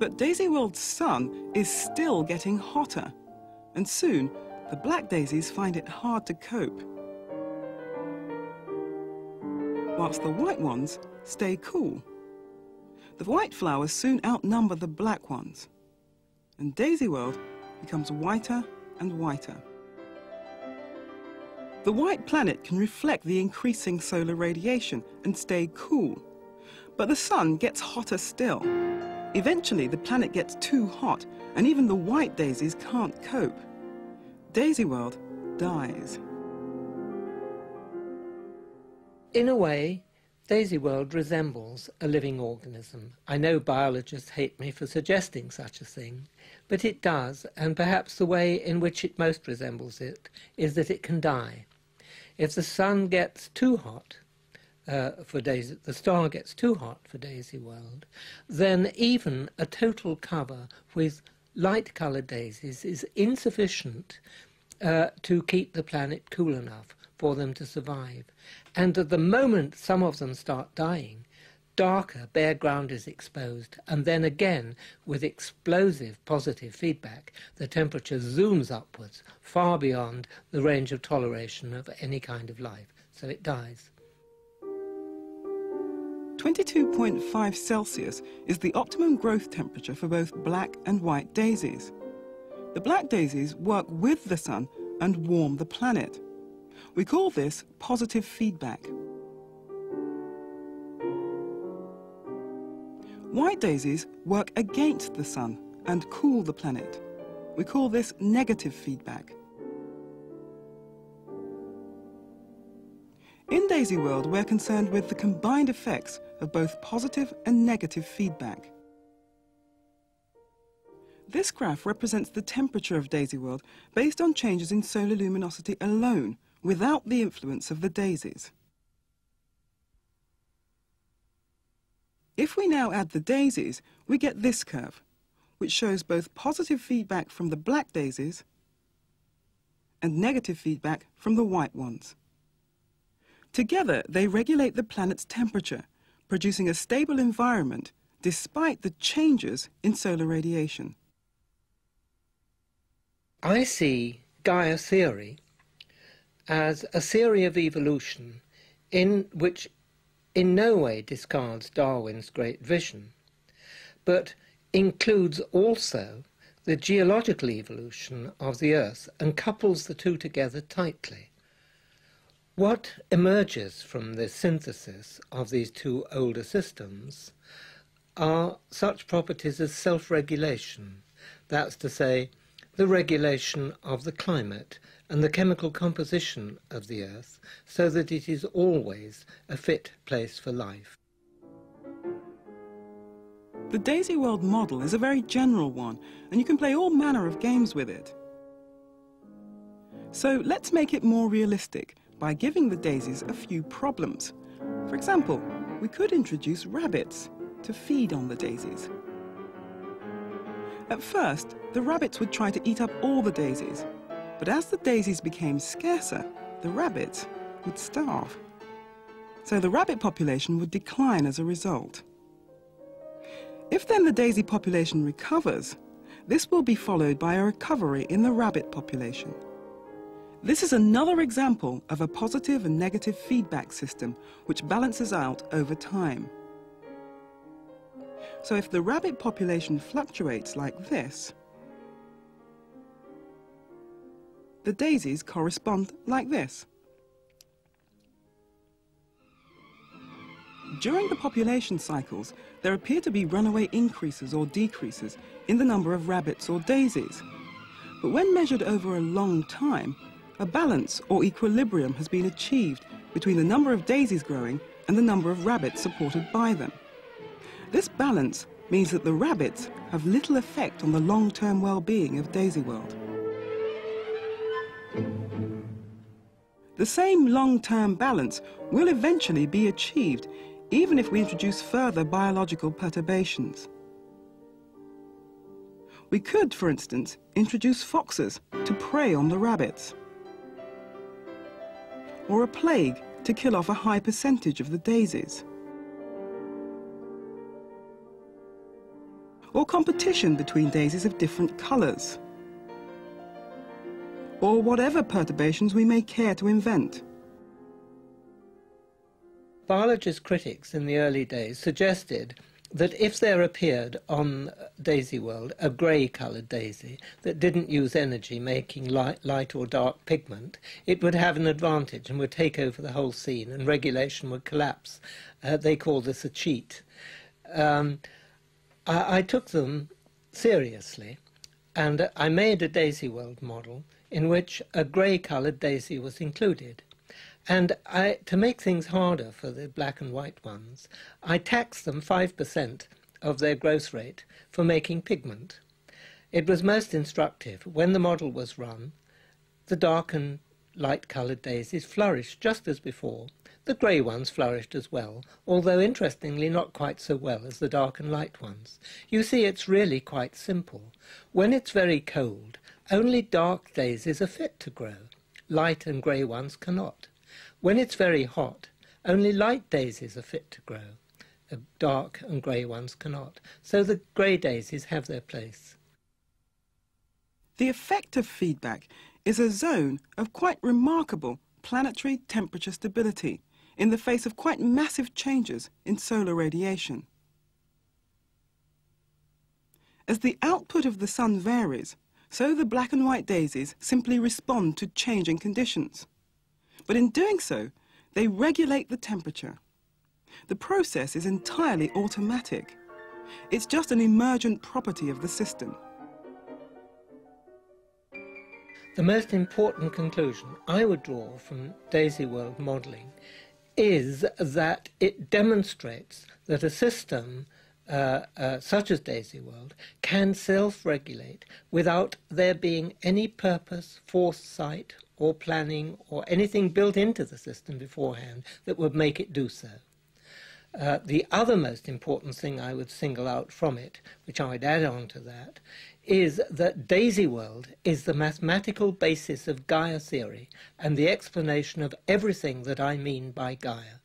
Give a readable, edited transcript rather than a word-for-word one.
But Daisyworld's sun is still getting hotter, and soon the black daisies find it hard to cope, whilst the white ones stay cool. The white flowers soon outnumber the black ones, and Daisyworld becomes whiter and whiter. The white planet can reflect the increasing solar radiation and stay cool, but the sun gets hotter still. Eventually, the planet gets too hot, and even the white daisies can't cope. Daisyworld dies. In a way, Daisyworld resembles a living organism. I know biologists hate me for suggesting such a thing, but it does, and perhaps the way in which it most resembles it is that it can die. If the sun gets too hot, the star gets too hot for Daisyworld, then even a total cover with light-coloured daisies is insufficient to keep the planet cool enough for them to survive. And at the moment some of them start dying, darker bare ground is exposed, and then again, with explosive positive feedback, the temperature zooms upwards, far beyond the range of toleration of any kind of life, so it dies. 22.5 Celsius is the optimum growth temperature for both black and white daisies. The black daisies work with the sun and warm the planet. We call this positive feedback. White daisies work against the sun and cool the planet. We call this negative feedback. In Daisyworld, we're concerned with the combined effects of both positive and negative feedback. This graph represents the temperature of Daisyworld based on changes in solar luminosity alone, without the influence of the daisies. If we now add the daisies, we get this curve, which shows both positive feedback from the black daisies and negative feedback from the white ones. Together, they regulate the planet's temperature, producing a stable environment despite the changes in solar radiation. I see Gaia theory as a theory of evolution in which in no way discards Darwin's great vision, but includes also the geological evolution of the Earth and couples the two together tightly. What emerges from the synthesis of these two older systems are such properties as self-regulation, that's to say, the regulation of the climate and the chemical composition of the Earth so that it is always a fit place for life. The Daisyworld model is a very general one, and you can play all manner of games with it. So let's make it more realistic by giving the daisies a few problems. For example, we could introduce rabbits to feed on the daisies. At first, the rabbits would try to eat up all the daisies, but as the daisies became scarcer, the rabbits would starve. So the rabbit population would decline as a result. If then the daisy population recovers, this will be followed by a recovery in the rabbit population. This is another example of a positive and negative feedback system which balances out over time. So if the rabbit population fluctuates like this, the daisies correspond like this. During the population cycles, there appear to be runaway increases or decreases in the number of rabbits or daisies. But when measured over a long time, a balance or equilibrium has been achieved between the number of daisies growing and the number of rabbits supported by them. This balance means that the rabbits have little effect on the long-term well-being of Daisyworld. The same long-term balance will eventually be achieved even if we introduce further biological perturbations. We could, for instance, introduce foxes to prey on the rabbits, or a plague to kill off a high percentage of the daisies. or competition between daisies of different colours, or whatever perturbations we may care to invent. Biologist critics in the early days suggested that if there appeared on Daisyworld a grey-coloured daisy that didn't use energy making light or dark pigment, it would have an advantage and would take over the whole scene and regulation would collapse. They call this a cheat. I took them seriously, and I made a Daisyworld model in which a grey-coloured daisy was included. And to make things harder for the black and white ones, I taxed them 5% of their growth rate for making pigment. It was most instructive. When the model was run, the dark and light-coloured daisies flourished just as before. The grey ones flourished as well, although interestingly not quite so well as the dark and light ones. You see, it's really quite simple. When it's very cold, only dark daisies are fit to grow. Light and grey ones cannot. When it's very hot, only light daisies are fit to grow. Dark and grey ones cannot. So the grey daisies have their place. The effective feedback is a zone of quite remarkable planetary temperature stability in the face of quite massive changes in solar radiation. As the output of the sun varies, so the black and white daisies simply respond to changing conditions. But in doing so, they regulate the temperature. The process is entirely automatic. It's just an emergent property of the system. The most important conclusion I would draw from Daisyworld modelling is that it demonstrates that a system such as Daisyworld can self-regulate without there being any purpose, foresight, or planning, or anything built into the system beforehand that would make it do so. The other most important thing I would single out from it, which I would add on to that, is that Daisyworld is the mathematical basis of Gaia theory and the explanation of everything that I mean by Gaia.